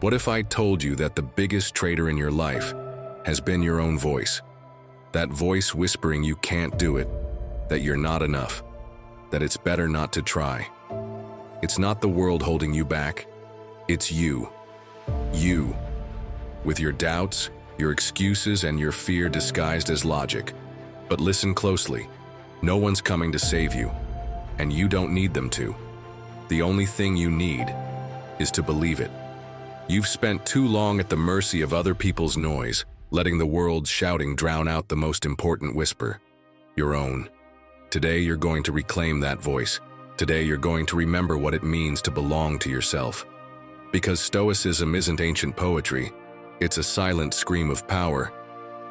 What if I told you that the biggest traitor in your life has been your own voice? That voice whispering you can't do it, that you're not enough, that it's better not to try. It's not the world holding you back, it's you. You, with your doubts, your excuses, and your fear disguised as logic. But listen closely, no one's coming to save you, and you don't need them to. The only thing you need is to believe it. You've spent too long at the mercy of other people's noise, letting the world's shouting drown out the most important whisper, your own. Today you're going to reclaim that voice. Today you're going to remember what it means to belong to yourself. Because Stoicism isn't ancient poetry, it's a silent scream of power.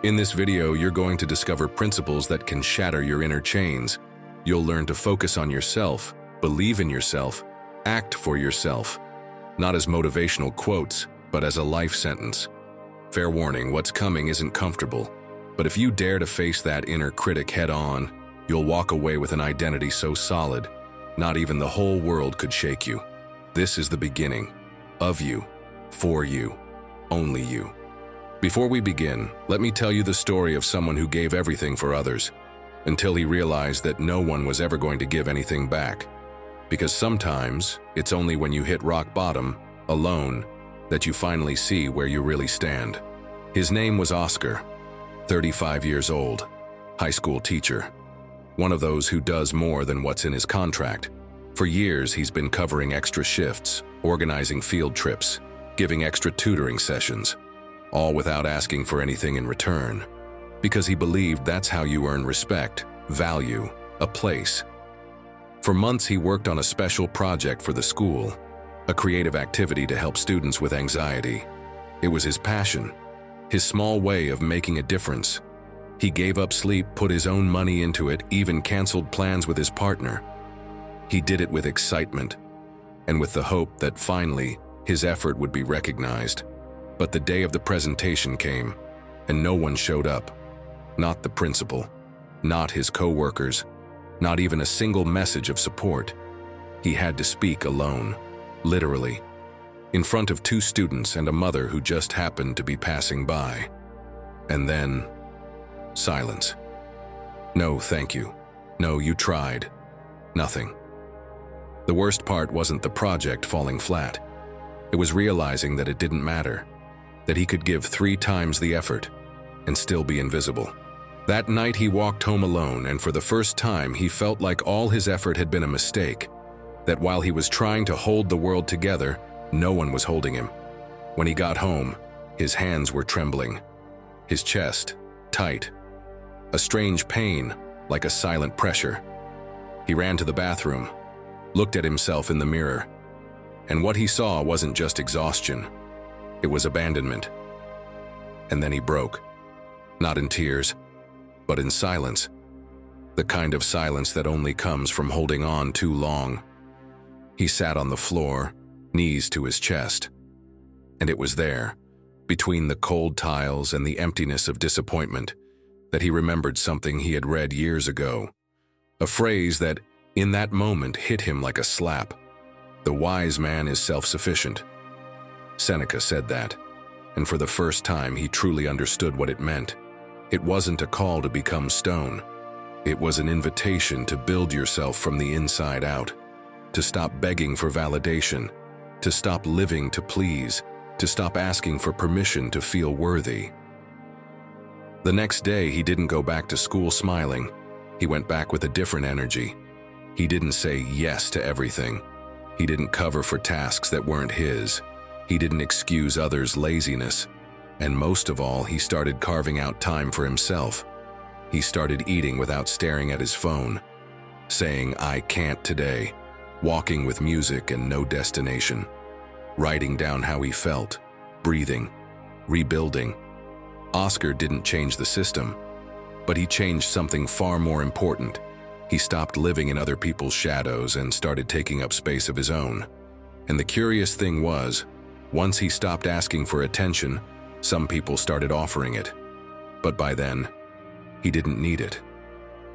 In this video, you're going to discover principles that can shatter your inner chains. You'll learn to focus on yourself, believe in yourself, act for yourself. Not as motivational quotes, but as a life sentence. Fair warning, what's coming isn't comfortable. But if you dare to face that inner critic head on, you'll walk away with an identity so solid, not even the whole world could shake you. This is the beginning. Of you, for you, only you. Before we begin, let me tell you the story of someone who gave everything for others, until he realized that no one was ever going to give anything back. Because sometimes, it's only when you hit rock bottom, alone, that you finally see where you really stand. His name was Oscar, 35 years old, high school teacher. One of those who does more than what's in his contract. For years, he's been covering extra shifts, organizing field trips, giving extra tutoring sessions, all without asking for anything in return. Because he believed that's how you earn respect, value, a place. For months, he worked on a special project for the school, a creative activity to help students with anxiety. It was his passion, his small way of making a difference. He gave up sleep, put his own money into it, even canceled plans with his partner. He did it with excitement, and with the hope that finally his effort would be recognized. But the day of the presentation came, and no one showed up. Not the principal, not his co-workers, not even a single message of support. He had to speak alone. Literally, in front of 2 students and a mother who just happened to be passing by. And then, silence. No, thank you. No, you tried. Nothing. The worst part wasn't the project falling flat. It was realizing that it didn't matter, that he could give 3 times the effort and still be invisible. That night he walked home alone, and for the first time he felt like all his effort had been a mistake. That while he was trying to hold the world together, no one was holding him. When he got home, his hands were trembling, his chest tight, a strange pain like a silent pressure. He ran to the bathroom, looked at himself in the mirror, and what he saw wasn't just exhaustion, it was abandonment. And then he broke, not in tears, but in silence, the kind of silence that only comes from holding on too long. He sat on the floor, knees to his chest. And it was there, between the cold tiles and the emptiness of disappointment, that he remembered something he had read years ago. A phrase that, in that moment, hit him like a slap. The wise man is self-sufficient. Seneca said that, and for the first time he truly understood what it meant. It wasn't a call to become stone. It was an invitation to build yourself from the inside out. To stop begging for validation, to stop living to please, to stop asking for permission to feel worthy. The next day, he didn't go back to school smiling. He went back with a different energy. He didn't say yes to everything. He didn't cover for tasks that weren't his. He didn't excuse others' laziness. And most of all, he started carving out time for himself. He started eating without staring at his phone, saying, "I can't today," walking with music and no destination, writing down how he felt, breathing, rebuilding. Oscar didn't change the system, but he changed something far more important. He stopped living in other people's shadows and started taking up space of his own. And the curious thing was, once he stopped asking for attention, some people started offering it. But by then, he didn't need it,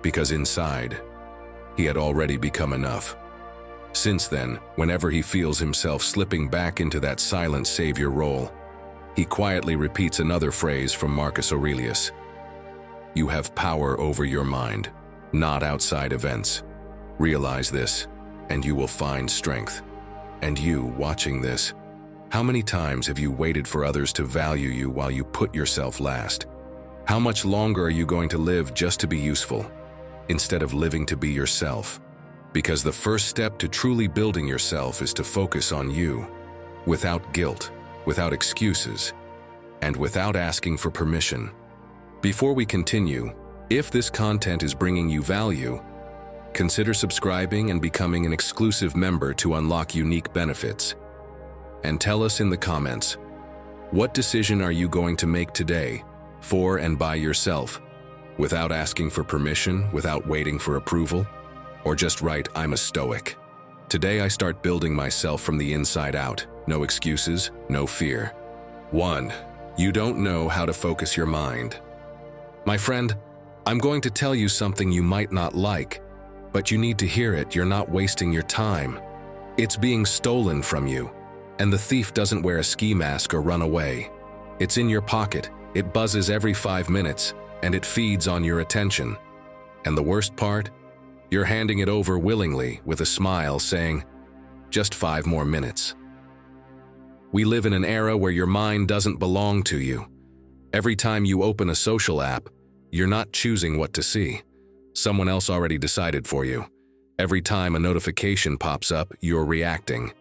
because inside, he had already become enough. Since then, whenever he feels himself slipping back into that silent savior role, he quietly repeats another phrase from Marcus Aurelius. You have power over your mind, not outside events. Realize this, and you will find strength. And you, watching this, how many times have you waited for others to value you while you put yourself last? How much longer are you going to live just to be useful, instead of living to be yourself? Because the first step to truly building yourself is to focus on you, without guilt, without excuses, and without asking for permission. Before we continue, if this content is bringing you value, consider subscribing and becoming an exclusive member to unlock unique benefits. And tell us in the comments, what decision are you going to make today, for and by yourself, without asking for permission, without waiting for approval? Or just write, I'm a Stoic. Today I start building myself from the inside out. No excuses, no fear. 1. You don't know how to focus your mind. My friend, I'm going to tell you something you might not like, but you need to hear it. You're not wasting your time. It's being stolen from you, and the thief doesn't wear a ski mask or run away. It's in your pocket, it buzzes every 5 minutes, and it feeds on your attention. And the worst part? You're handing it over willingly with a smile saying, just 5 more minutes. We live in an era where your mind doesn't belong to you. Every time you open a social app, you're not choosing what to see. Someone else already decided for you. Every time a notification pops up, you're reacting.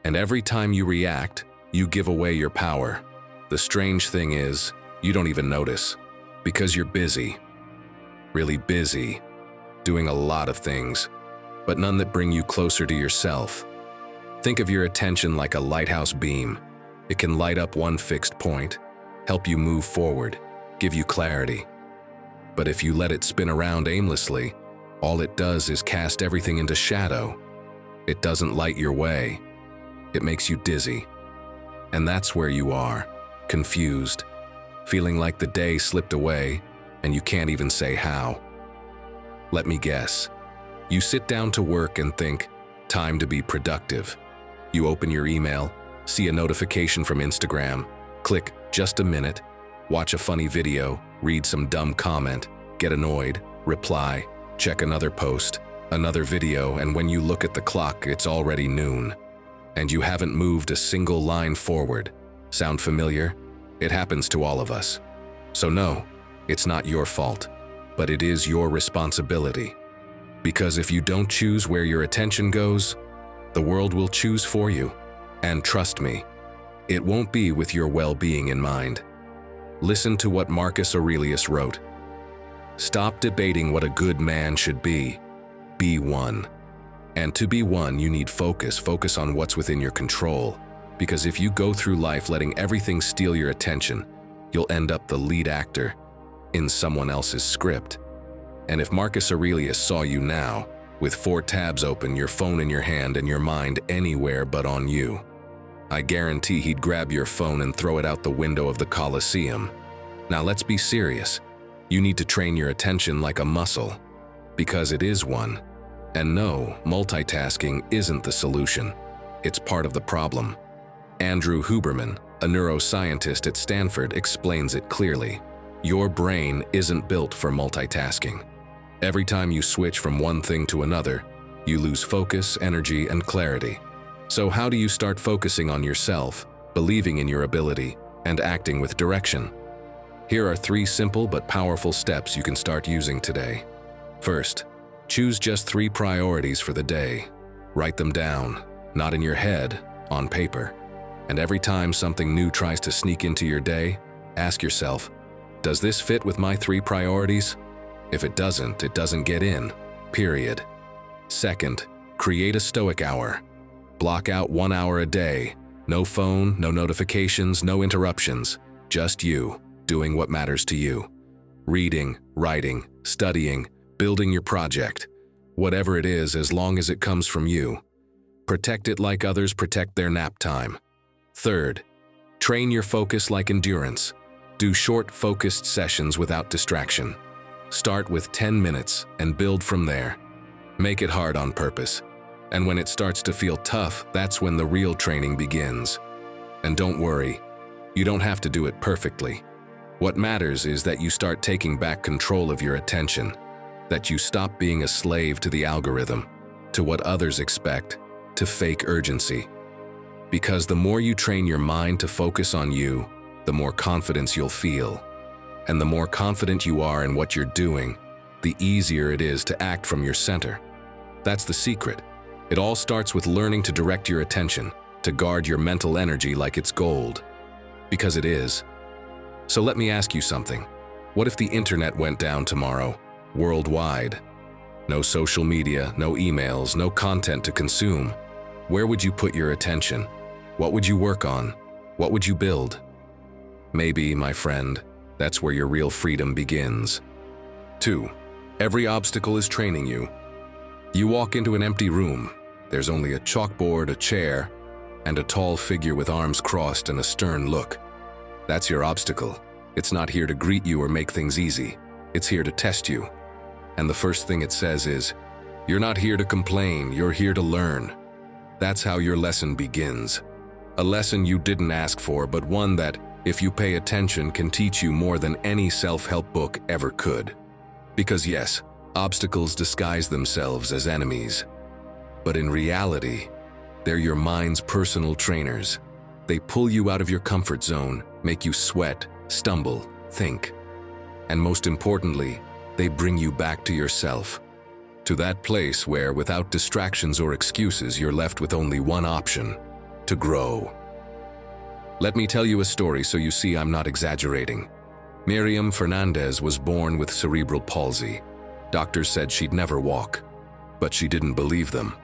And every time you react, you give away your power. The strange thing is, you don't even notice, because you're busy. Really busy, doing a lot of things, but none that bring you closer to yourself. Think of your attention like a lighthouse beam. It can light up one fixed point, help you move forward, give you clarity. But if you let it spin around aimlessly, all it does is cast everything into shadow. It doesn't light your way. It makes you dizzy. And that's where you are, confused, feeling like the day slipped away and you can't even say how. Let me guess. You sit down to work and think, time to be productive. You open your email, see a notification from Instagram, click just a minute, watch a funny video, read some dumb comment, get annoyed, reply, check another post, another video, and when you look at the clock, it's already noon. And you haven't moved a single line forward. Sound familiar? It happens to all of us. So no, it's not your fault, but it is your responsibility. Because if you don't choose where your attention goes, the world will choose for you. And trust me, it won't be with your well-being in mind. Listen to what Marcus Aurelius wrote. Stop debating what a good man should be. Be one. And to be one, you need focus. Focus on what's within your control. Because if you go through life letting everything steal your attention, you'll end up the lead actor in someone else's script. And if Marcus Aurelius saw you now, with 4 tabs open, your phone in your hand, and your mind anywhere but on you, I guarantee he'd grab your phone and throw it out the window of the Colosseum. Now let's be serious. You need to train your attention like a muscle, because it is one. And no, multitasking isn't the solution. It's part of the problem. Andrew Huberman, a neuroscientist at Stanford, explains it clearly. Your brain isn't built for multitasking. Every time you switch from one thing to another, you lose focus, energy, and clarity. So how do you start focusing on yourself, believing in your ability, and acting with direction? Here are 3 simple but powerful steps you can start using today. First, choose just 3 priorities for the day. Write them down, not in your head, on paper. And every time something new tries to sneak into your day, ask yourself, does this fit with my 3 priorities? If it doesn't get in, period. Second, create a Stoic hour. Block out 1 hour a day. No phone, no notifications, no interruptions. Just you, doing what matters to you. Reading, writing, studying, building your project. Whatever it is, as long as it comes from you. Protect it like others protect their nap time. Third, train your focus like endurance. Do short, focused sessions without distraction. Start with 10 minutes and build from there. Make it hard on purpose. And when it starts to feel tough, that's when the real training begins. And don't worry, you don't have to do it perfectly. What matters is that you start taking back control of your attention, that you stop being a slave to the algorithm, to what others expect, to fake urgency. Because the more you train your mind to focus on you, the more confidence you'll feel. And the more confident you are in what you're doing, the easier it is to act from your center. That's the secret. It all starts with learning to direct your attention, to guard your mental energy like it's gold. Because it is. So let me ask you something. What if the internet went down tomorrow, worldwide? No social media, no emails, no content to consume. Where would you put your attention? What would you work on? What would you build? Maybe, my friend, that's where your real freedom begins. 2. Every obstacle is training you. You walk into an empty room. There's only a chalkboard, a chair, and a tall figure with arms crossed and a stern look. That's your obstacle. It's not here to greet you or make things easy. It's here to test you. And the first thing it says is, you're not here to complain, you're here to learn. That's how your lesson begins. A lesson you didn't ask for, but one that, if you pay attention, can teach you more than any self-help book ever could. Because yes, obstacles disguise themselves as enemies. But in reality, they're your mind's personal trainers. They pull you out of your comfort zone, make you sweat, stumble, think. And most importantly, they bring you back to yourself. To that place where, without distractions or excuses, you're left with only one option: to grow. Let me tell you a story so you see I'm not exaggerating. Miriam Fernandez was born with cerebral palsy. Doctors said she'd never walk, but she didn't believe them.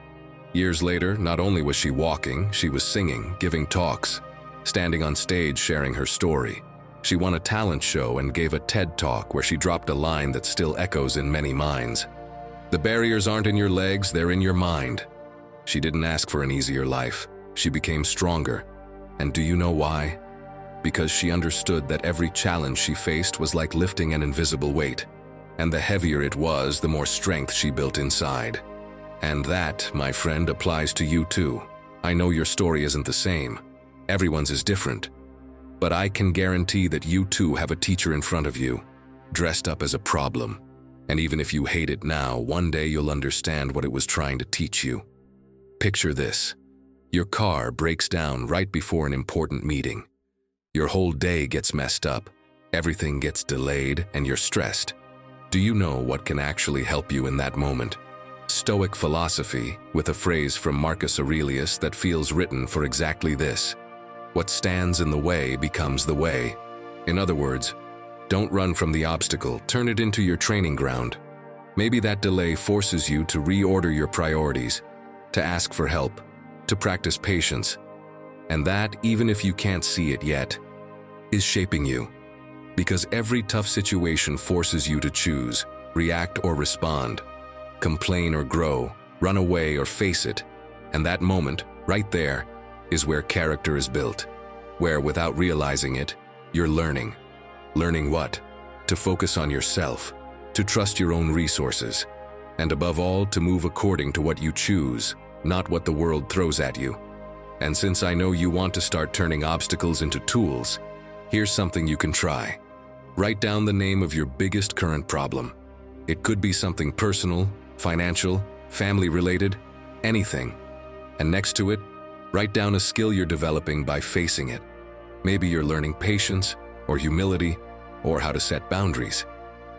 Years later, not only was she walking, she was singing, giving talks, standing on stage sharing her story. She won a talent show and gave a TED Talk where she dropped a line that still echoes in many minds. The barriers aren't in your legs, they're in your mind. She didn't ask for an easier life. She became stronger. And do you know why? Because she understood that every challenge she faced was like lifting an invisible weight. And the heavier it was, the more strength she built inside. And that, my friend, applies to you too. I know your story isn't the same. Everyone's is different. But I can guarantee that you too have a teacher in front of you, dressed up as a problem. And even if you hate it now, one day you'll understand what it was trying to teach you. Picture this. Your car breaks down right before an important meeting. Your whole day gets messed up, everything gets delayed, and you're stressed. Do you know what can actually help you in that moment? Stoic philosophy, with a phrase from Marcus Aurelius that feels written for exactly this. What stands in the way becomes the way. In other words, don't run from the obstacle, turn it into your training ground. Maybe that delay forces you to reorder your priorities, to ask for help, to practice patience. And that, even if you can't see it yet, is shaping you. Because every tough situation forces you to choose, react or respond, complain or grow, run away or face it. And that moment, right there, is where character is built. Where, without realizing it, you're learning. Learning what? To focus on yourself, to trust your own resources, and above all, to move according to what you choose, not what the world throws at you. And since I know you want to start turning obstacles into tools, here's something you can try. Write down the name of your biggest current problem. It could be something personal, financial, family-related, anything. And next to it, write down a skill you're developing by facing it. Maybe you're learning patience, or humility, or how to set boundaries.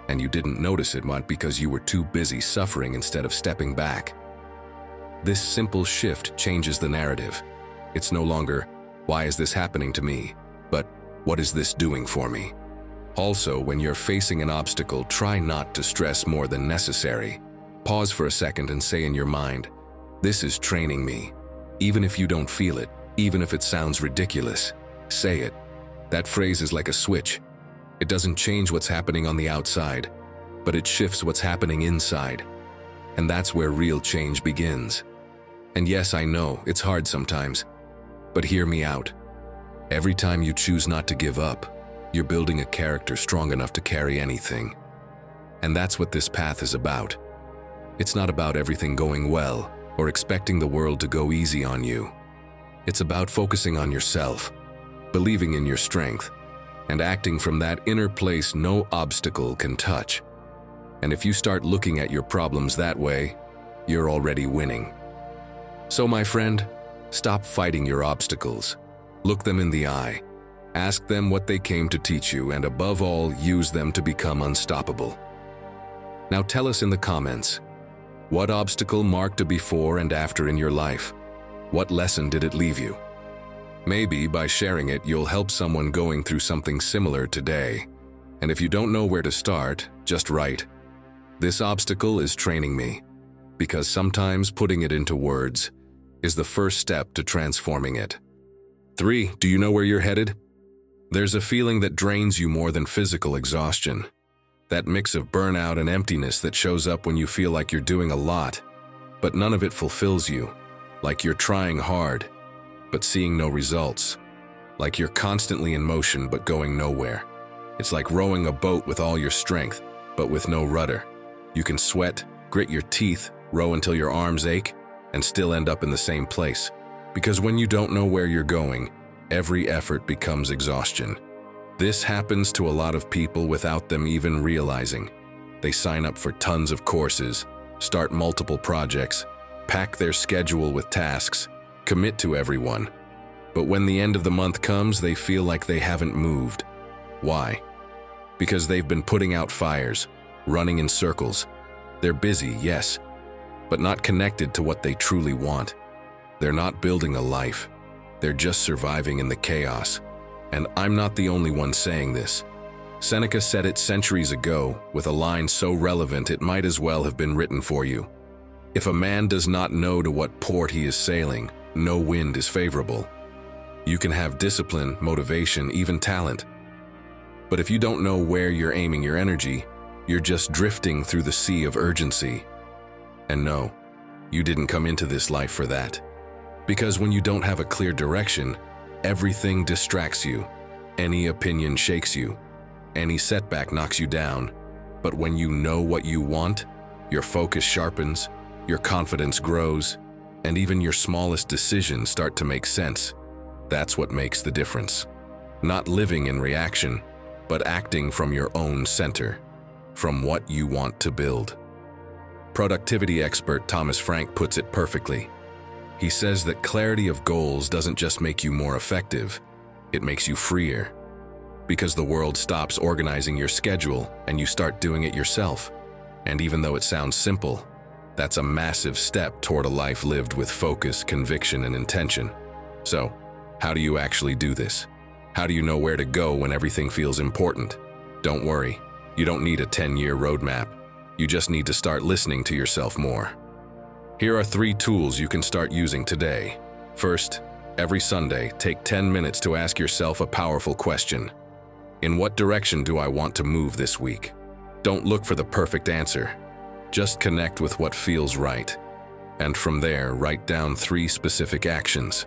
And you didn't notice it because you were too busy suffering instead of stepping back. This simple shift changes the narrative. It's no longer, why is this happening to me? But, what is this doing for me? Also, when you're facing an obstacle, try not to stress more than necessary. Pause for a second and say in your mind, this is training me. Even if you don't feel it, even if it sounds ridiculous, say it. That phrase is like a switch. It doesn't change what's happening on the outside, but it shifts what's happening inside. And that's where real change begins. And yes, I know, it's hard sometimes, but hear me out. Every time you choose not to give up, you're building a character strong enough to carry anything. And that's what this path is about. It's not about everything going well. or expecting the world to go easy on you. It's about focusing on yourself, believing in your strength, and acting from that inner place no obstacle can touch. And if you start looking at your problems that way, you're already winning. So my friend, stop fighting your obstacles. Look them in the eye. Ask them what they came to teach you, and above all, use them to become unstoppable. Now tell us in the comments, what obstacle marked a before and after in your life? What lesson did it leave you? Maybe by sharing it, you'll help someone going through something similar today. And if you don't know where to start, just write, "This obstacle is training me," because sometimes putting it into words is the first step to transforming it. 3. Do you know where you're headed? There's a feeling that drains you more than physical exhaustion. That mix of burnout and emptiness that shows up when you feel like you're doing a lot, but none of it fulfills you. Like you're trying hard, but seeing no results. Like you're constantly in motion, but going nowhere. It's like rowing a boat with all your strength, but with no rudder. You can sweat, grit your teeth, row until your arms ache, and still end up in the same place. Because when you don't know where you're going, every effort becomes exhaustion. This happens to a lot of people without them even realizing. They sign up for tons of courses, start multiple projects, pack their schedule with tasks, commit to everyone. But when the end of the month comes, they feel like they haven't moved. Why? Because they've been putting out fires, running in circles. They're busy, yes, but not connected to what they truly want. They're not building a life. They're just surviving in the chaos. And I'm not the only one saying this. Seneca said it centuries ago, with a line so relevant it might as well have been written for you. If a man does not know to what port he is sailing, no wind is favorable. You can have discipline, motivation, even talent. But if you don't know where you're aiming your energy, you're just drifting through the sea of urgency. And no, you didn't come into this life for that. Because when you don't have a clear direction, everything distracts you. Any opinion shakes you. Any setback knocks you down. But when you know what you want, your focus sharpens, your confidence grows, and even your smallest decisions start to make sense. That's what makes the difference. Not living in reaction, but acting from your own center, from what you want to build. Productivity expert Thomas Frank puts it perfectly. He says that clarity of goals doesn't just make you more effective, it makes you freer. Because the world stops organizing your schedule and you start doing it yourself. And even though it sounds simple, that's a massive step toward a life lived with focus, conviction, and intention. So, how do you actually do this? How do you know where to go when everything feels important? Don't worry, you don't need a 10-year roadmap. You just need to start listening to yourself more. Here are 3 tools you can start using today. First, every Sunday, take 10 minutes to ask yourself a powerful question. In what direction do I want to move this week? Don't look for the perfect answer. Just connect with what feels right. And from there, write down 3 specific actions.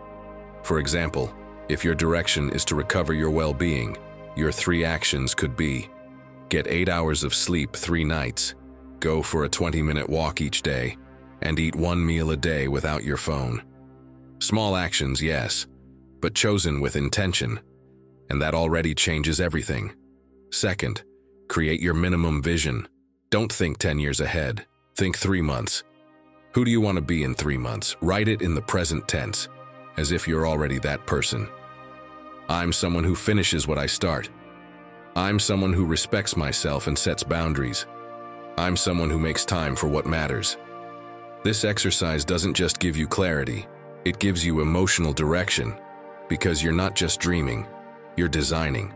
For example, if your direction is to recover your well-being, your 3 actions could be: get 8 hours of sleep 3 nights, go for a 20-minute walk each day, and eat 1 meal a day without your phone. Small actions, yes, but chosen with intention, and that already changes everything. Second, create your minimum vision. Don't think 10 years ahead. Think 3 months. Who do you want to be in 3 months? Write it in the present tense, as if you're already that person. I'm someone who finishes what I start. I'm someone who respects myself and sets boundaries. I'm someone who makes time for what matters. This exercise doesn't just give you clarity, it gives you emotional direction, because you're not just dreaming, you're designing.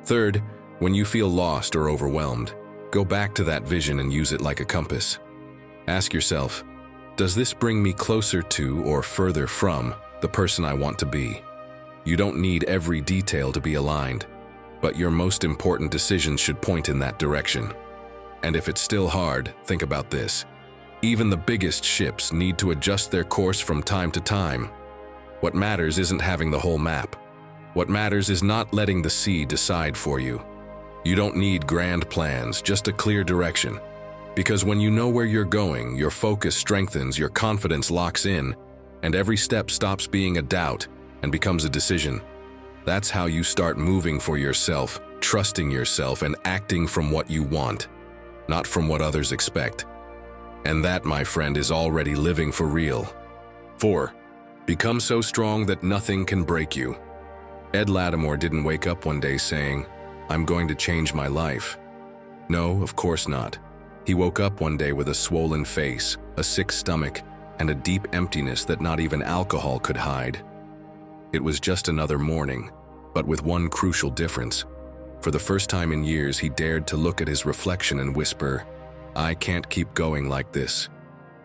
Third, when you feel lost or overwhelmed, go back to that vision and use it like a compass. Ask yourself, does this bring me closer to or further from the person I want to be? You don't need every detail to be aligned, but your most important decisions should point in that direction. And if it's still hard, think about this. Even the biggest ships need to adjust their course from time to time. What matters isn't having the whole map. What matters is not letting the sea decide for you. You don't need grand plans, just a clear direction. Because when you know where you're going, your focus strengthens, your confidence locks in, and every step stops being a doubt and becomes a decision. That's how you start moving for yourself, trusting yourself, and acting from what you want, not from what others expect. And that, my friend, is already living for real. 4. Become so strong that nothing can break you. Ed Lattimore didn't wake up one day saying, "I'm going to change my life." No, of course not. He woke up one day with a swollen face, a sick stomach, and a deep emptiness that not even alcohol could hide. It was just another morning, but with one crucial difference. For the first time in years, he dared to look at his reflection and whisper, "I can't keep going like this."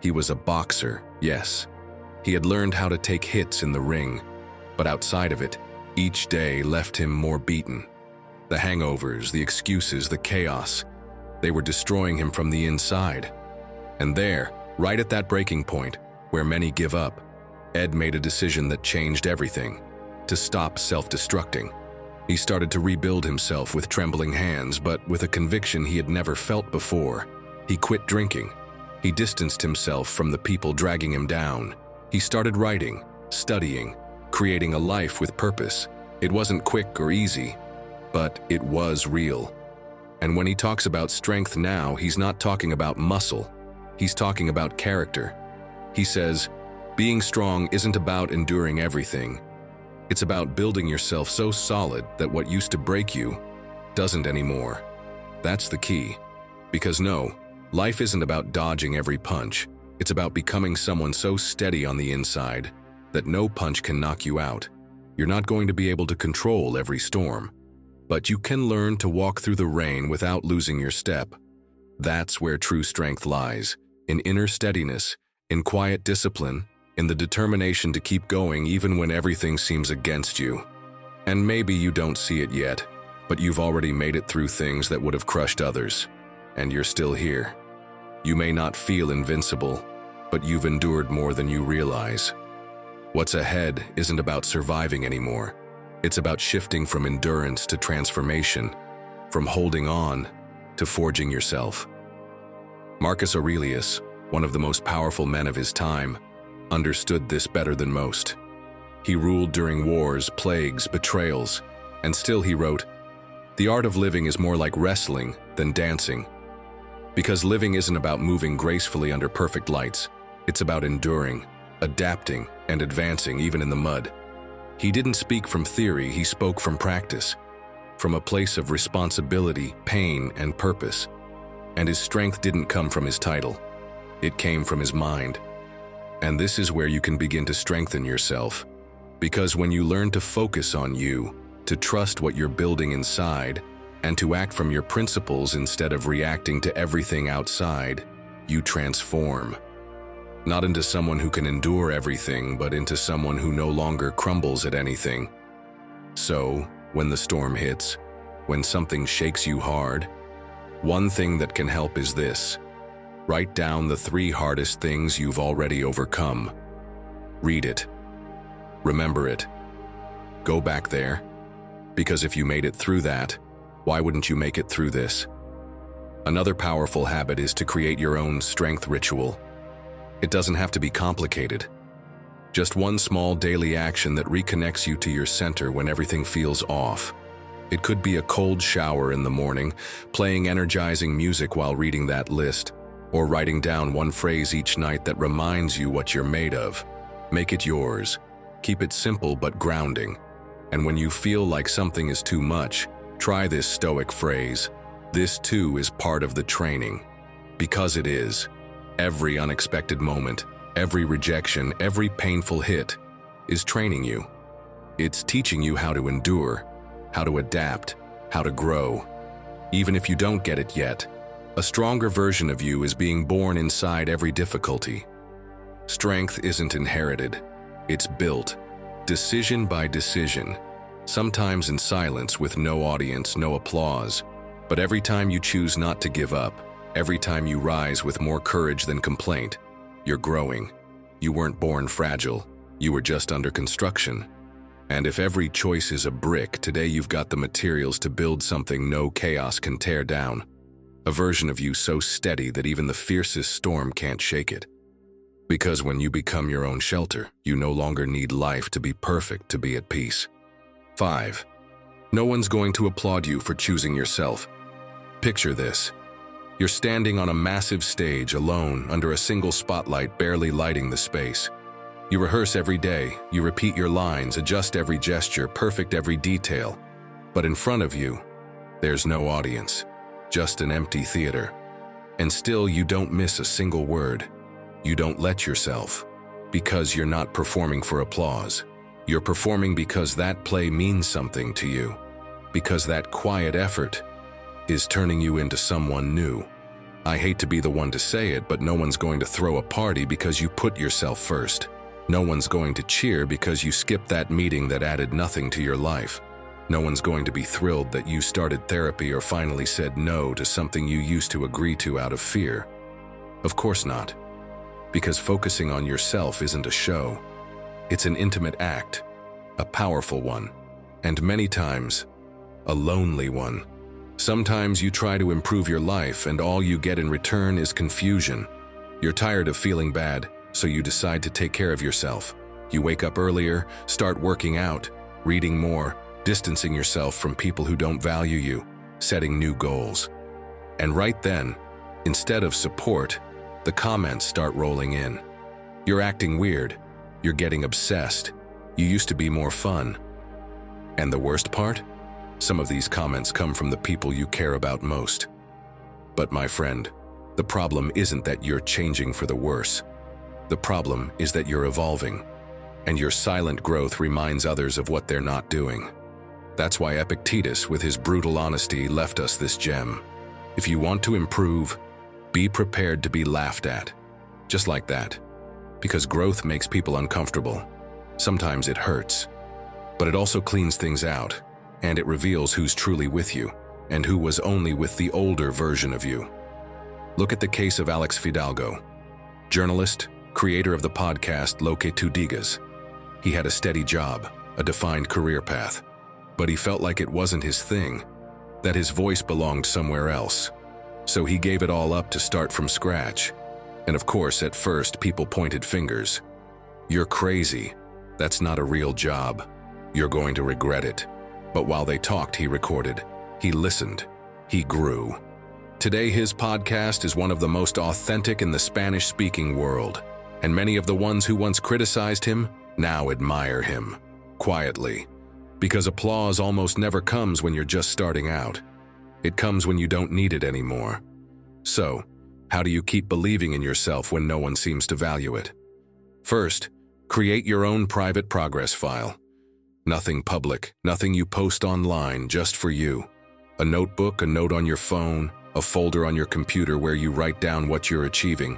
He was a boxer, yes. He had learned how to take hits in the ring, but outside of it, each day left him more beaten. The hangovers, the excuses, the chaos, they were destroying him from the inside. And there, right at that breaking point, where many give up, Ed made a decision that changed everything: to stop self-destructing. He started to rebuild himself with trembling hands, but with a conviction he had never felt before. He quit drinking. He distanced himself from the people dragging him down. He started writing, studying, creating a life with purpose. It wasn't quick or easy, but it was real. And when he talks about strength now, he's not talking about muscle. He's talking about character. He says, being strong isn't about enduring everything. It's about building yourself so solid that what used to break you doesn't anymore. That's the key. Because no, life isn't about dodging every punch. It's about becoming someone so steady on the inside that no punch can knock you out. You're not going to be able to control every storm, but you can learn to walk through the rain without losing your step. That's where true strength lies, in inner steadiness, in quiet discipline, in the determination to keep going even when everything seems against you. And maybe you don't see it yet, but you've already made it through things that would have crushed others, and you're still here. You may not feel invincible, but you've endured more than you realize. What's ahead isn't about surviving anymore. It's about shifting from endurance to transformation, from holding on to forging yourself. Marcus Aurelius, one of the most powerful men of his time, understood this better than most. He ruled during wars, plagues, betrayals, and still he wrote, "The art of living is more like wrestling than dancing." Because living isn't about moving gracefully under perfect lights. It's about enduring, adapting, and advancing even in the mud. He didn't speak from theory, he spoke from practice, from a place of responsibility, pain, and purpose. And his strength didn't come from his title. It came from his mind. And this is where you can begin to strengthen yourself. Because when you learn to focus on you, to trust what you're building inside, and to act from your principles instead of reacting to everything outside, you transform. Not into someone who can endure everything, but into someone who no longer crumbles at anything. So, when the storm hits, when something shakes you hard, one thing that can help is this. Write down the 3 hardest things you've already overcome. Read it. Remember it. Go back there. Because if you made it through that, why wouldn't you make it through this? Another powerful habit is to create your own strength ritual. It doesn't have to be complicated. Just one small daily action that reconnects you to your center when everything feels off. It could be a cold shower in the morning, playing energizing music while reading that list, or writing down one phrase each night that reminds you what you're made of. Make it yours. Keep it simple but grounding. And when you feel like something is too much, try this Stoic phrase. This too is part of the training. Because it is. Every unexpected moment, every rejection, every painful hit is training you. It's teaching you how to endure, how to adapt, how to grow. Even if you don't get it yet, a stronger version of you is being born inside every difficulty. Strength isn't inherited, it's built, decision by decision, sometimes in silence with no audience, no applause. But every time you choose not to give up, every time you rise with more courage than complaint, you're growing. You weren't born fragile, you were just under construction. And if every choice is a brick, today you've got the materials to build something no chaos can tear down. A version of you so steady that even the fiercest storm can't shake it. Because when you become your own shelter, you no longer need life to be perfect to be at peace. 5. No one's going to applaud you for choosing yourself. Picture this. You're standing on a massive stage alone under a single spotlight barely lighting the space. You rehearse every day, you repeat your lines, adjust every gesture, perfect every detail. But in front of you, there's no audience, just an empty theater. And still you don't miss a single word. You don't let yourself, because you're not performing for applause. You're performing because that play means something to you, because that quiet effort is turning you into someone new. I hate to be the one to say it, but no one's going to throw a party because you put yourself first. No one's going to cheer because you skipped that meeting that added nothing to your life. No one's going to be thrilled that you started therapy or finally said no to something you used to agree to out of fear. Of course not. Because focusing on yourself isn't a show. It's an intimate act, a powerful one, and many times, a lonely one. Sometimes you try to improve your life and all you get in return is confusion. You're tired of feeling bad, so you decide to take care of yourself. You wake up earlier, start working out, reading more, distancing yourself from people who don't value you, setting new goals. And right then, instead of support, the comments start rolling in. You're acting weird. You're getting obsessed. You used to be more fun. And the worst part? Some of these comments come from the people you care about most. But my friend, the problem isn't that you're changing for the worse. The problem is that you're evolving, and your silent growth reminds others of what they're not doing. That's why Epictetus, with his brutal honesty, left us this gem. If you want to improve, be prepared to be laughed at. Just like that. Because growth makes people uncomfortable. Sometimes it hurts. But it also cleans things out, and it reveals who's truly with you, and who was only with the older version of you. Look at the case of Alex Fidalgo, journalist, creator of the podcast Lo Que Tu Digas. He had a steady job, a defined career path, but he felt like it wasn't his thing, that his voice belonged somewhere else. So he gave it all up to start from scratch. And of course, at first, people pointed fingers. You're crazy. That's not a real job. You're going to regret it. But while they talked, he recorded. He listened. He grew. Today, his podcast is one of the most authentic in the Spanish-speaking world. And many of the ones who once criticized him now admire him, quietly. Because applause almost never comes when you're just starting out. It comes when you don't need it anymore. So, how do you keep believing in yourself when no one seems to value it? First, create your own private progress file. Nothing public, nothing you post online, just for you. A notebook, a note on your phone, a folder on your computer where you write down what you're achieving.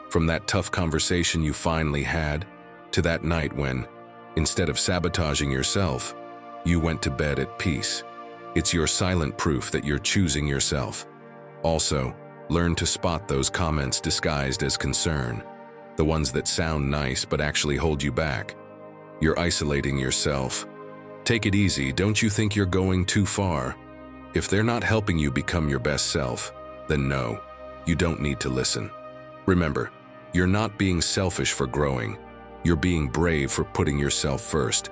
From that tough conversation you finally had, to that night when, instead of sabotaging yourself, you went to bed at peace. It's your silent proof that you're choosing yourself. Also, learn to spot those comments disguised as concern, the ones that sound nice but actually hold you back. You're isolating yourself. Take it easy, don't you think you're going too far? If they're not helping you become your best self, then no, you don't need to listen. Remember, you're not being selfish for growing. You're being brave for putting yourself first.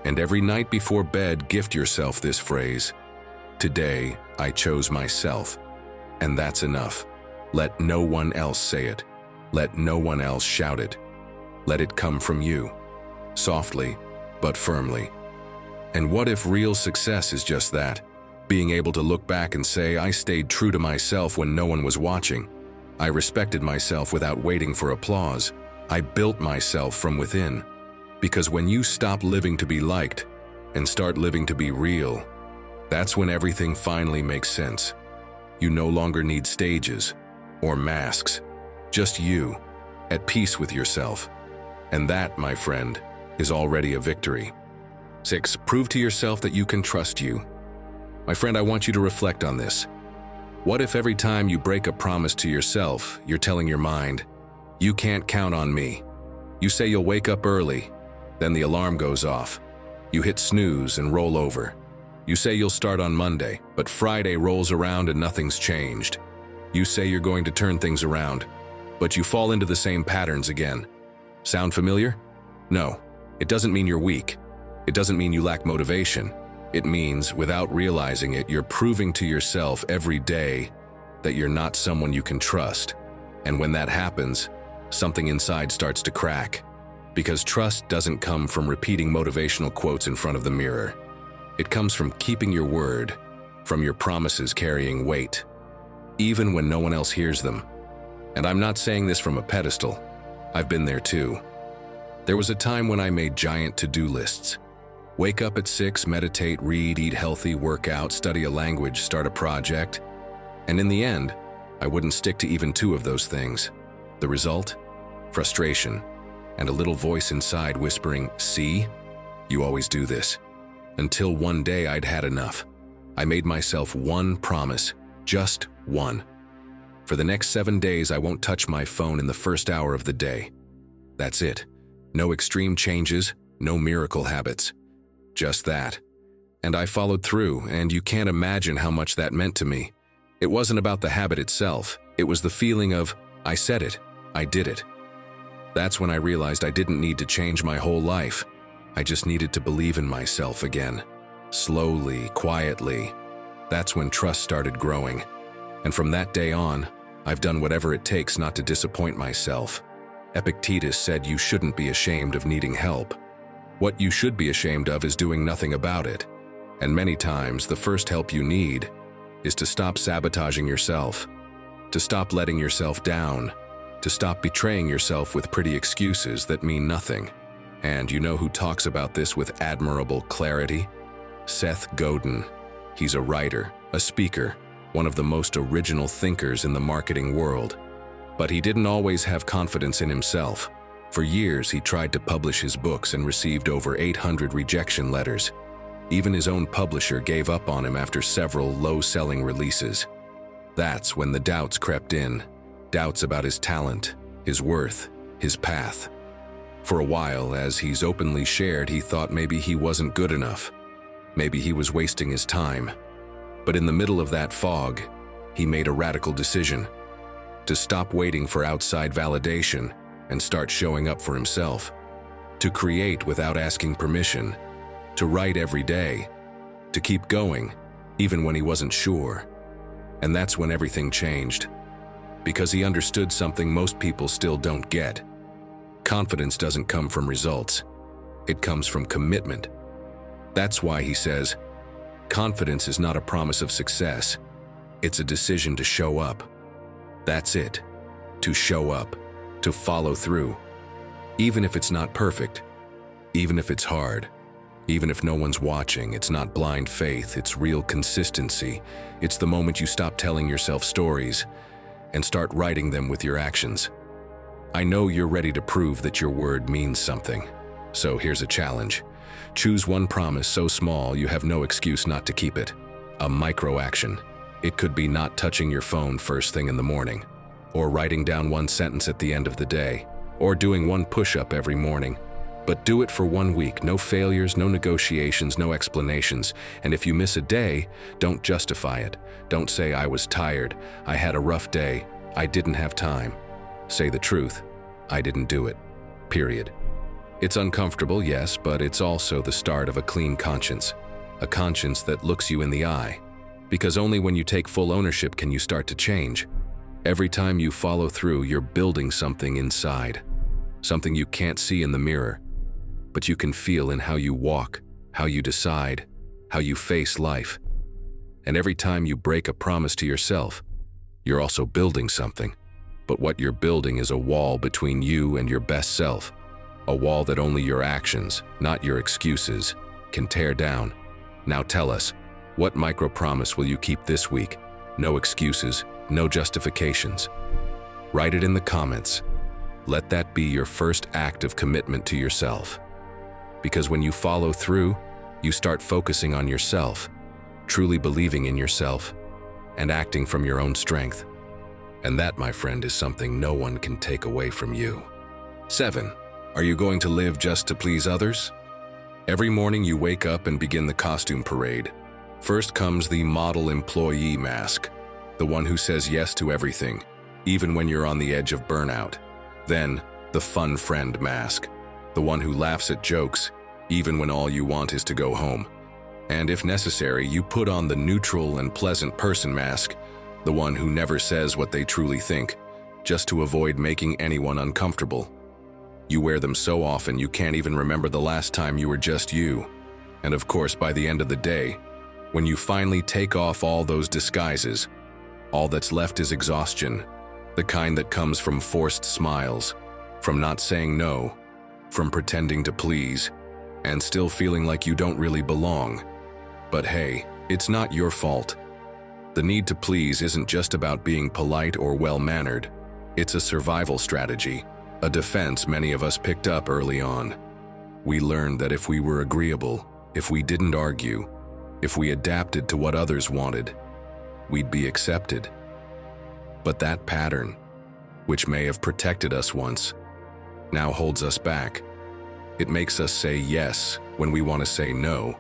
And every night before bed, gift yourself this phrase: today, I chose myself. And that's enough. Let no one else say it. Let no one else shout it. Let it come from you, softly but firmly. And what if real success is just that? Being able to look back and say, I stayed true to myself when no one was watching. I respected myself without waiting for applause. I built myself from within. Because when you stop living to be liked and start living to be real, that's when everything finally makes sense. You no longer need stages or masks, just you, at peace with yourself. And that, my friend, is already a victory. 6. Prove to yourself that you can trust you. My friend, I want you to reflect on this. What if every time you break a promise to yourself, you're telling your mind, you can't count on me? You say you'll wake up early, then the alarm goes off. You hit snooze and roll over. You say you'll start on Monday, but Friday rolls around and nothing's changed. You say you're going to turn things around, but you fall into the same patterns again. Sound familiar? No, it doesn't mean you're weak. It doesn't mean you lack motivation. It means, without realizing it, you're proving to yourself every day that you're not someone you can trust. And when that happens, something inside starts to crack. Because trust doesn't come from repeating motivational quotes in front of the mirror. It comes from keeping your word, from your promises carrying weight, even when no one else hears them. And I'm not saying this from a pedestal. I've been there too. There was a time when I made giant to-do lists. Wake up at 6, meditate, read, eat healthy, work out, study a language, start a project. And in the end, I wouldn't stick to even 2 of those things. The result? Frustration, and a little voice inside whispering, "See? You always do this." Until one day I'd had enough. I made myself one promise, just one. For the next 7 days, I won't touch my phone in the first hour of the day. That's it. No extreme changes, no miracle habits. Just that. And I followed through, and you can't imagine how much that meant to me. It wasn't about the habit itself. It was the feeling of, I said it, I did it. That's when I realized I didn't need to change my whole life. I just needed to believe in myself again. Slowly, quietly. That's when trust started growing. And from that day on, I've done whatever it takes not to disappoint myself. Epictetus said you shouldn't be ashamed of needing help. What you should be ashamed of is doing nothing about it. And many times, the first help you need is to stop sabotaging yourself, to stop letting yourself down, to stop betraying yourself with pretty excuses that mean nothing. And you know who talks about this with admirable clarity? Seth Godin. He's a writer, a speaker, one of the most original thinkers in the marketing world. But he didn't always have confidence in himself. For years, he tried to publish his books and received over 800 rejection letters. Even his own publisher gave up on him after several low-selling releases. That's when the doubts crept in. Doubts about his talent, his worth, his path. For a while, as he's openly shared, he thought maybe he wasn't good enough. Maybe he was wasting his time. But in the middle of that fog, he made a radical decision: to stop waiting for outside validation and start showing up for himself. To create without asking permission. To write every day. To keep going, even when he wasn't sure. And that's when everything changed. Because he understood something most people still don't get. Confidence doesn't come from results. It comes from commitment. That's why he says, confidence is not a promise of success. It's a decision to show up. That's it. To show up. To follow through. Even if it's not perfect. Even if it's hard. Even if no one's watching. It's not blind faith. It's real consistency. It's the moment you stop telling yourself stories and start writing them with your actions. I know you're ready to prove that your word means something. So here's a challenge. Choose one promise so small you have no excuse not to keep it. A micro action. It could be not touching your phone first thing in the morning, or writing down one sentence at the end of the day, or doing one push-up every morning. But do it for 1 week. No failures, no negotiations, no explanations. And if you miss a day, don't justify it. Don't say, I was tired, I had a rough day, I didn't have time. Say the truth. I didn't do it. Period. It's uncomfortable, yes, but it's also the start of a clean conscience. A conscience that looks you in the eye. Because only when you take full ownership can you start to change. Every time you follow through, you're building something inside. Something you can't see in the mirror, but you can feel in how you walk, how you decide, how you face life. And every time you break a promise to yourself, you're also building something. But what you're building is a wall between you and your best self. A wall that only your actions, not your excuses, can tear down. Now tell us, what micro-promise will you keep this week? No excuses, no justifications. Write it in the comments. Let that be your first act of commitment to yourself. Because when you follow through, you start focusing on yourself, truly believing in yourself, and acting from your own strength. And that, my friend, is something no one can take away from you. 7. Are you going to live just to please others? Every morning you wake up and begin the costume parade. First comes the model employee mask, the one who says yes to everything, even when you're on the edge of burnout. Then, the fun friend mask, the one who laughs at jokes, even when all you want is to go home. And if necessary, you put on the neutral and pleasant person mask, the one who never says what they truly think, just to avoid making anyone uncomfortable. You wear them so often you can't even remember the last time you were just you. And of course, by the end of the day, when you finally take off all those disguises, all that's left is exhaustion, the kind that comes from forced smiles, from not saying no, from pretending to please, and still feeling like you don't really belong. But hey, it's not your fault. The need to please isn't just about being polite or well-mannered. It's a survival strategy, a defense many of us picked up early on. We learned that if we were agreeable, if we didn't argue, if we adapted to what others wanted, we'd be accepted. But that pattern, which may have protected us once, now holds us back. It makes us say yes when we want to say no,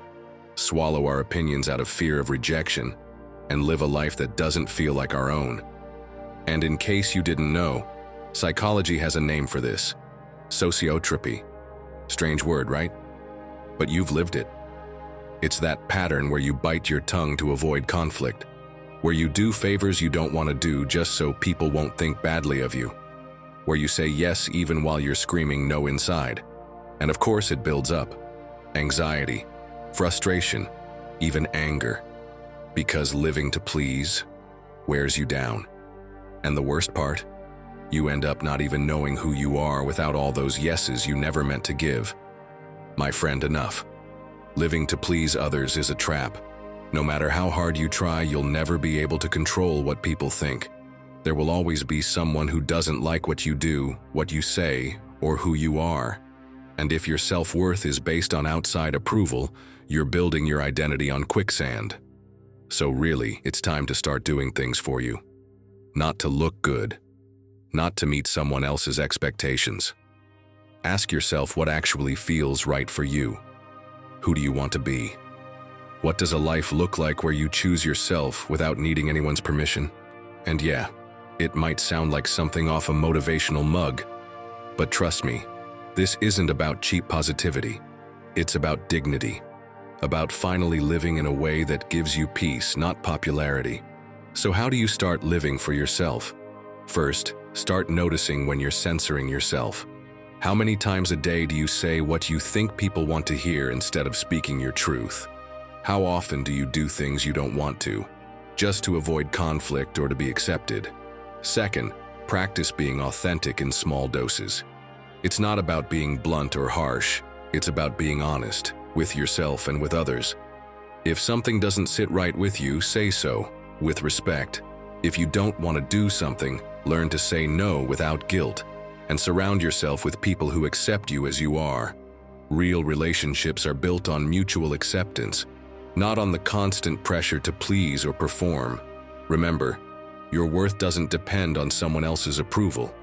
swallow our opinions out of fear of rejection, and live a life that doesn't feel like our own. And in case you didn't know, psychology has a name for this: sociotropy. Strange word, right? But you've lived it. It's that pattern where you bite your tongue to avoid conflict, where you do favors you don't want to do just so people won't think badly of you, where you say yes even while you're screaming no inside. And of course it builds up. Anxiety, frustration, even anger. Because living to please wears you down. And the worst part? You end up not even knowing who you are without all those yeses you never meant to give. My friend, enough. Living to please others is a trap. No matter how hard you try, you'll never be able to control what people think. There will always be someone who doesn't like what you do, what you say, or who you are. And if your self-worth is based on outside approval, you're building your identity on quicksand. So really, it's time to start doing things for you. Not to look good. Not to meet someone else's expectations. Ask yourself what actually feels right for you. Who do you want to be? What does a life look like where you choose yourself without needing anyone's permission? And yeah, it might sound like something off a motivational mug, but trust me, this isn't about cheap positivity. It's about dignity, about finally living in a way that gives you peace, not popularity. So how do you start living for yourself? First, start noticing when you're censoring yourself. How many times a day do you say what you think people want to hear instead of speaking your truth? How often do you do things you don't want to, just to avoid conflict or to be accepted? Second, practice being authentic in small doses. It's not about being blunt or harsh. It's about being honest, with yourself and with others. If something doesn't sit right with you, say so, with respect. If you don't want to do something, learn to say no without guilt, and surround yourself with people who accept you as you are. Real relationships are built on mutual acceptance, not on the constant pressure to please or perform. Remember, your worth doesn't depend on someone else's approval.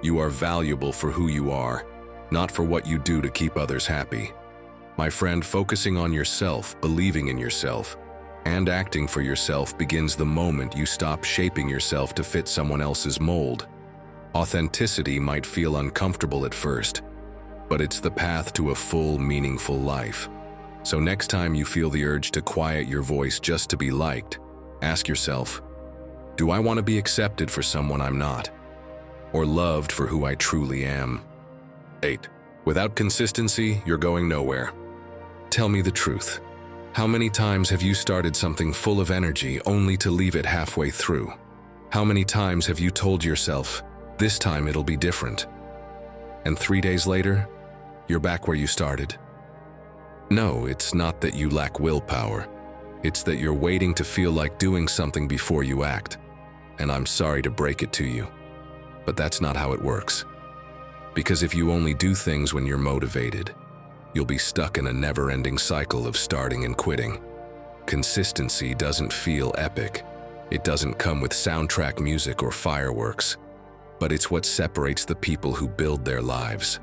You are valuable for who you are, not for what you do to keep others happy. My friend, focusing on yourself, believing in yourself, and acting for yourself begins the moment you stop shaping yourself to fit someone else's mold. Authenticity might feel uncomfortable at first, but it's the path to a full, meaningful life. So next time you feel the urge to quiet your voice just to be liked, ask yourself, do I want to be accepted for someone I'm not? Or loved for who I truly am? 8. Without consistency, you're going nowhere. Tell me the truth. How many times have you started something full of energy only to leave it halfway through? How many times have you told yourself, this time it'll be different? And 3 days later, you're back where you started. No, it's not that you lack willpower. It's that you're waiting to feel like doing something before you act. And I'm sorry to break it to you, but that's not how it works. Because if you only do things when you're motivated, you'll be stuck in a never-ending cycle of starting and quitting. Consistency doesn't feel epic. It doesn't come with soundtrack music or fireworks. But it's what separates the people who build their lives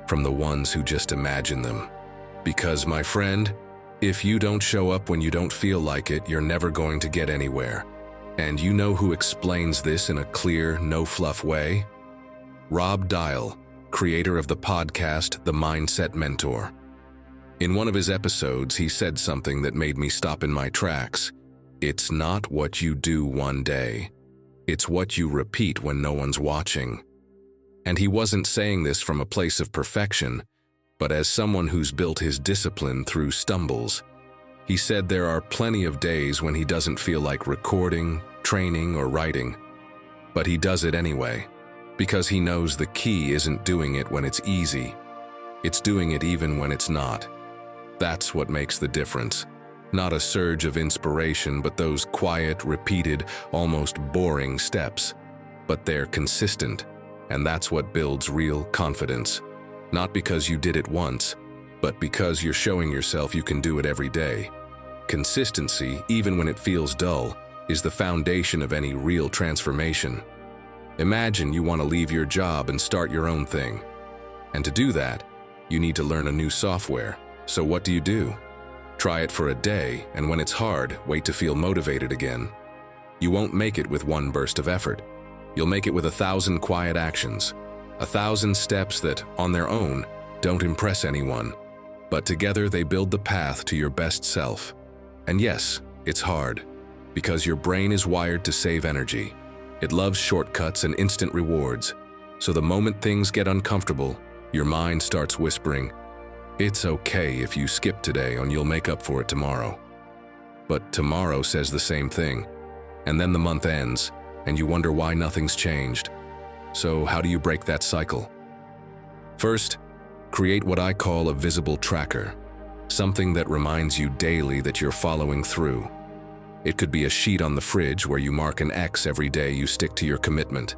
from the ones who just imagine them. Because, my friend, if you don't show up when you don't feel like it, you're never going to get anywhere. And you know who explains this in a clear, no-fluff way? Rob Dial, creator of the podcast The Mindset Mentor. In one of his episodes, he said something that made me stop in my tracks. It's not what you do one day. It's what you repeat when no one's watching. And he wasn't saying this from a place of perfection, but as someone who's built his discipline through stumbles. He said there are plenty of days when he doesn't feel like recording, training, or writing, but he does it anyway, because he knows the key isn't doing it when it's easy. It's doing it even when it's not. That's what makes the difference. Not a surge of inspiration, but those quiet, repeated, almost boring steps. But they're consistent, and that's what builds real confidence. Not because you did it once, but because you're showing yourself you can do it every day. Consistency, even when it feels dull, is the foundation of any real transformation. Imagine you want to leave your job and start your own thing. And to do that, you need to learn a new software. So what do? Try it for a day, and when it's hard, wait to feel motivated again. You won't make it with one burst of effort. You'll make it with 1,000 quiet actions, 1,000 steps that, on their own, don't impress anyone. But together they build the path to your best self. And yes, it's hard, because your brain is wired to save energy. It loves shortcuts and instant rewards. So the moment things get uncomfortable, your mind starts whispering, "It's okay if you skip today and you'll make up for it tomorrow." But tomorrow says the same thing. And then the month ends, and you wonder why nothing's changed. So how do you break that cycle? First, create what I call a visible tracker, something that reminds you daily that you're following through. It could be a sheet on the fridge where you mark an X every day you stick to your commitment.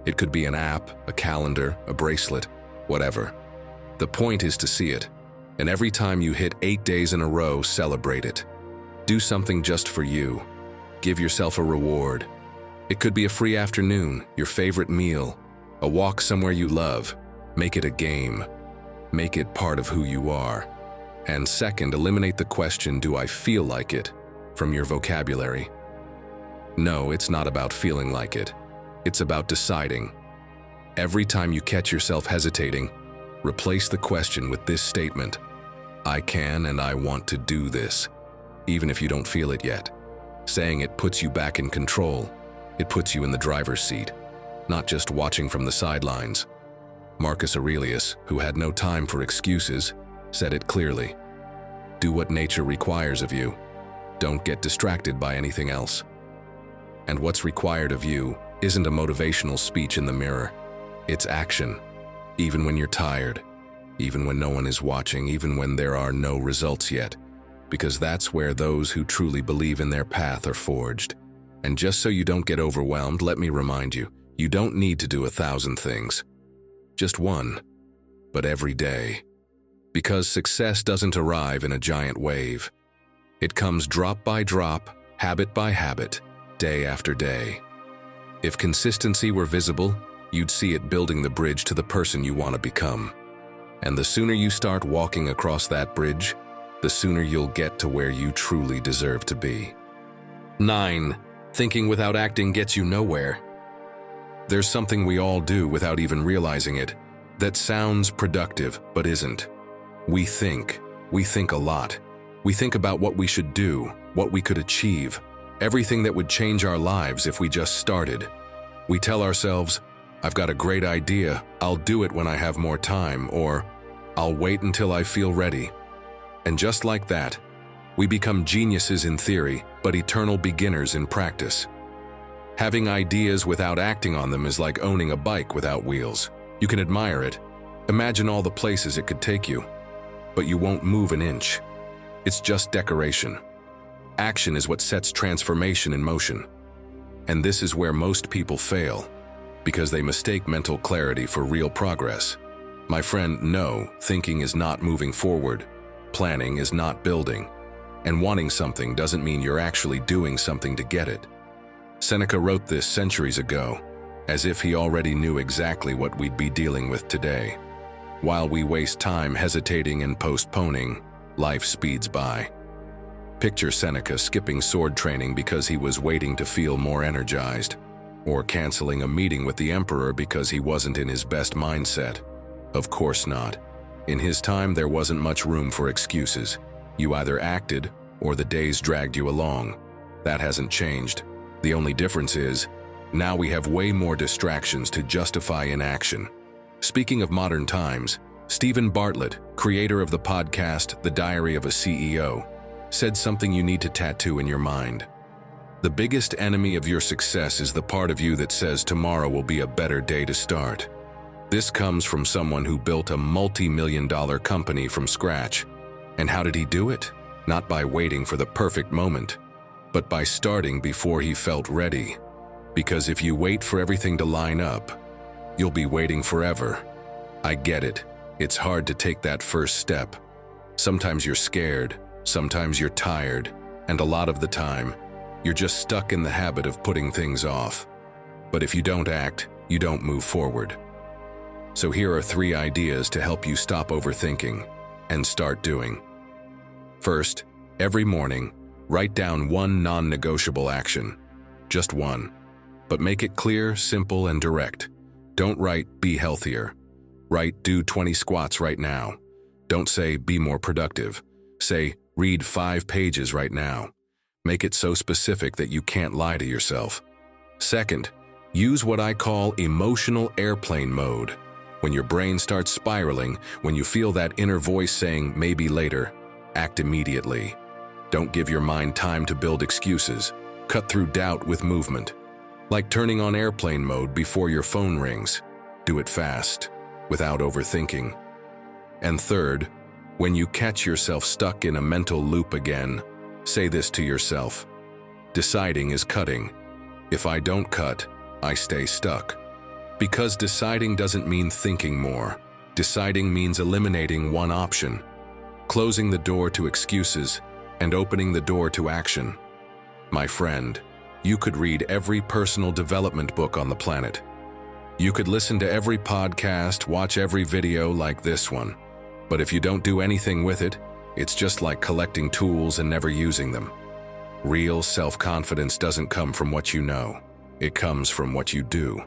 It could be an app, a calendar, a bracelet, whatever. The point is to see it, and every time you hit 8 days in a row, celebrate it. Do something just for you. Give yourself a reward. It could be a free afternoon, your favorite meal, a walk somewhere you love. Make it a game. Make it part of who you are. And second, eliminate the question, "Do I feel like it?" from your vocabulary. No, it's not about feeling like it. It's about deciding. Every time you catch yourself hesitating, replace the question with this statement: "I can and I want to do this," even if you don't feel it yet. Saying it puts you back in control. It puts you in the driver's seat, not just watching from the sidelines. Marcus Aurelius, who had no time for excuses, said it clearly. Do what nature requires of you. Don't get distracted by anything else. And what's required of you isn't a motivational speech in the mirror. It's action, even when you're tired, even when no one is watching, even when there are no results yet, because that's where those who truly believe in their path are forged. And just so you don't get overwhelmed, let me remind you, you don't need to do 1,000 things. Just one, but every day. Because success doesn't arrive in a giant wave. It comes drop by drop, habit by habit, day after day. If consistency were visible, you'd see it building the bridge to the person you want to become. And the sooner you start walking across that bridge, the sooner you'll get to where you truly deserve to be. 9. Thinking without acting gets you nowhere. There's something we all do without even realizing it that sounds productive but isn't. We think a lot. We think about what we should do, what we could achieve, everything that would change our lives if we just started. We tell ourselves, "I've got a great idea, I'll do it when I have more time," or "I'll wait until I feel ready." And just like that, we become geniuses in theory, but eternal beginners in practice. Having ideas without acting on them is like owning a bike without wheels. You can admire it, imagine all the places it could take you, but you won't move an inch. It's just decoration. Action is what sets transformation in motion. And this is where most people fail, because they mistake mental clarity for real progress. My friend, no, thinking is not moving forward. Planning is not building. And wanting something doesn't mean you're actually doing something to get it. Seneca wrote this centuries ago, as if he already knew exactly what we'd be dealing with today. While we waste time hesitating and postponing, life speeds by. Picture Seneca skipping sword training because he was waiting to feel more energized, or canceling a meeting with the emperor because he wasn't in his best mindset. Of course not. In his time, there wasn't much room for excuses. You either acted, or the days dragged you along. That hasn't changed. The only difference is, now we have way more distractions to justify inaction. Speaking of modern times, Stephen Bartlett, creator of the podcast The Diary of a CEO, said something you need to tattoo in your mind. The biggest enemy of your success is the part of you that says tomorrow will be a better day to start. This comes from someone who built a multi-million-dollar company from scratch. And how did he do it? Not by waiting for the perfect moment, but by starting before he felt ready. Because if you wait for everything to line up, you'll be waiting forever. I get it. It's hard to take that first step. Sometimes you're scared, sometimes you're tired, and a lot of the time, you're just stuck in the habit of putting things off. But if you don't act, you don't move forward. So here are 3 ideas to help you stop overthinking and start doing. First, every morning, write down one non-negotiable action. Just one. But make it clear, simple, and direct. Don't write, be healthier. Write, do 20 squats right now. Don't say, be more productive. Say, read 5 pages right now. Make it so specific that you can't lie to yourself. Second, use what I call emotional airplane mode. When your brain starts spiraling, when you feel that inner voice saying, maybe later, act immediately. Don't give your mind time to build excuses. Cut through doubt with movement. Like turning on airplane mode before your phone rings. Do it fast, without overthinking. And third, when you catch yourself stuck in a mental loop again, say this to yourself. Deciding is cutting. If I don't cut, I stay stuck. Because deciding doesn't mean thinking more. Deciding means eliminating one option, closing the door to excuses, and opening the door to action. My friend, you could read every personal development book on the planet. You could listen to every podcast, watch every video like this one. But if you don't do anything with it, it's just like collecting tools and never using them. Real self-confidence doesn't come from what you know. It comes from what you do.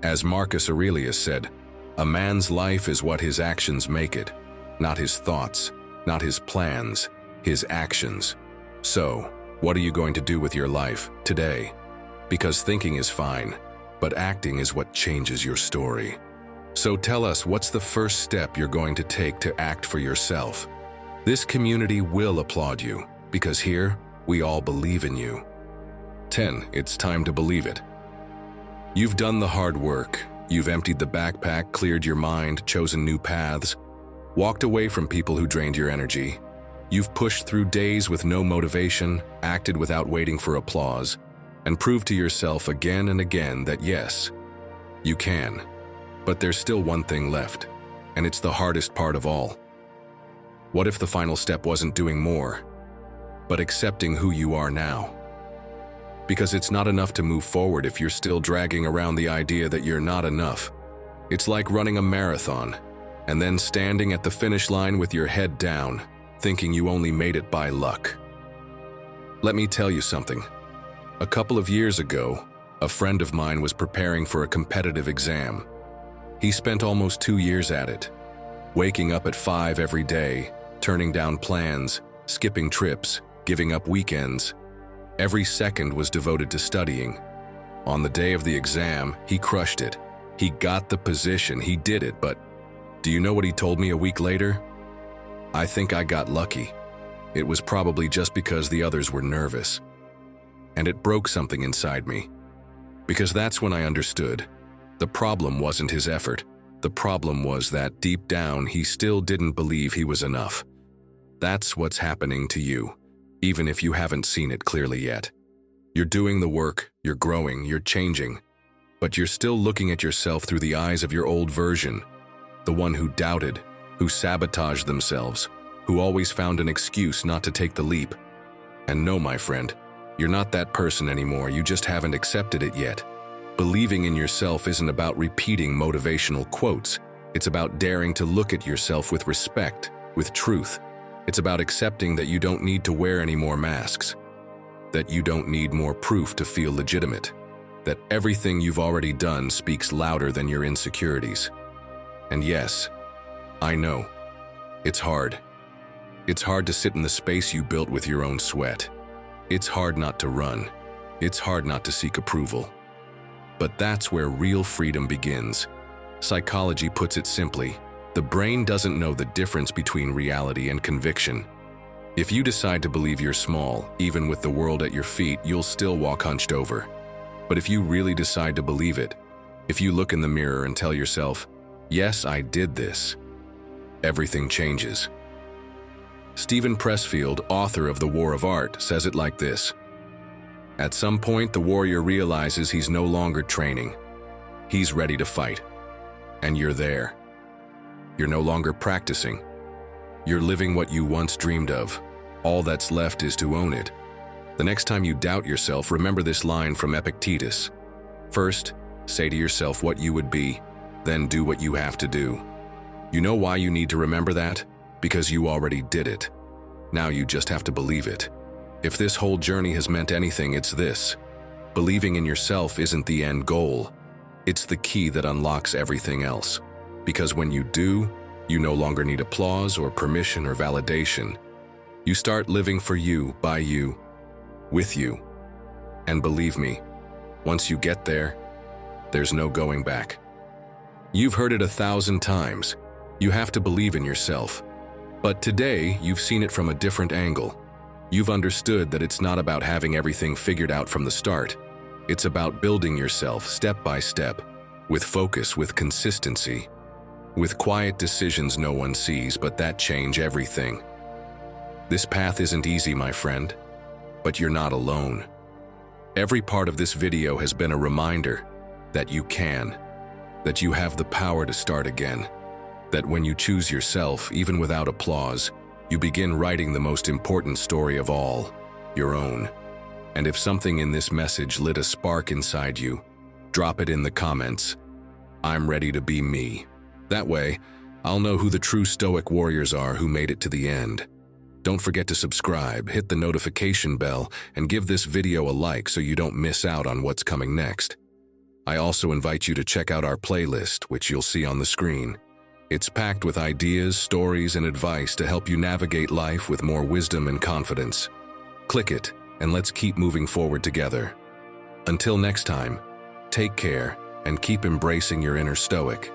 As Marcus Aurelius said, a man's life is what his actions make it, not his thoughts, not his plans, his actions. So, what are you going to do with your life today? Because thinking is fine, but acting is what changes your story. So tell us, what's the first step you're going to take to act for yourself? This community will applaud you, because here, we all believe in you. 10. It's time to believe it. You've done the hard work. You've emptied the backpack, cleared your mind, chosen new paths, walked away from people who drained your energy. You've pushed through days with no motivation, acted without waiting for applause, and proved to yourself again and again that yes, you can. But there's still one thing left, and it's the hardest part of all. What if the final step wasn't doing more, but accepting who you are now? Because it's not enough to move forward if you're still dragging around the idea that you're not enough. It's like running a marathon, and then standing at the finish line with your head down, thinking you only made it by luck. Let me tell you something. A couple of years ago, a friend of mine was preparing for a competitive exam. He spent almost 2 years at it, waking up at 5 every day, turning down plans, skipping trips, giving up weekends. Every second was devoted to studying. On the day of the exam, he crushed it. He got the position, he did it, but do you know what he told me a week later? I think I got lucky. It was probably just because the others were nervous. And it broke something inside me. Because that's when I understood. The problem wasn't his effort. The problem was that deep down he still didn't believe he was enough. That's what's happening to you, even if you haven't seen it clearly yet. You're doing the work, you're growing, you're changing, but you're still looking at yourself through the eyes of your old version, the one who doubted, who sabotaged themselves, who always found an excuse not to take the leap. And no, my friend, you're not that person anymore, you just haven't accepted it yet. Believing in yourself isn't about repeating motivational quotes. It's about daring to look at yourself with respect, with truth. It's about accepting that you don't need to wear any more masks, that you don't need more proof to feel legitimate, that everything you've already done speaks louder than your insecurities. And yes, I know, it's hard. It's hard to sit in the space you built with your own sweat. It's hard not to run. It's hard not to seek approval. But that's where real freedom begins. Psychology puts it simply, the brain doesn't know the difference between reality and conviction. If you decide to believe you're small, even with the world at your feet, you'll still walk hunched over. But if you really decide to believe it, if you look in the mirror and tell yourself, yes, I did this, everything changes. Stephen Pressfield, author of The War of Art, says it like this: at some point, the warrior realizes he's no longer training. He's ready to fight. And you're there. You're no longer practicing. You're living what you once dreamed of. All that's left is to own it. The next time you doubt yourself, remember this line from Epictetus. First, say to yourself what you would be, then do what you have to do. You know why you need to remember that? Because you already did it. Now you just have to believe it. If this whole journey has meant anything, it's this. Believing in yourself isn't the end goal. It's the key that unlocks everything else. Because when you do, you no longer need applause or permission or validation. You start living for you, by you, with you. And believe me, once you get there, there's no going back. You've heard it 1,000 times. You have to believe in yourself. But today, you've seen it from a different angle. You've understood that it's not about having everything figured out from the start. It's about building yourself step by step, with focus, with consistency, with quiet decisions no one sees, but that change everything. This path isn't easy, my friend, but you're not alone. Every part of this video has been a reminder that you can, that you have the power to start again, that when you choose yourself, even without applause, you begin writing the most important story of all, your own. And if something in this message lit a spark inside you, drop it in the comments. I'm ready to be me. That way, I'll know who the true Stoic warriors are who made it to the end. Don't forget to subscribe, hit the notification bell, and give this video a like so you don't miss out on what's coming next. I also invite you to check out our playlist, which you'll see on the screen. It's packed with ideas, stories, and advice to help you navigate life with more wisdom and confidence. Click it, and let's keep moving forward together. Until next time, take care and keep embracing your inner Stoic.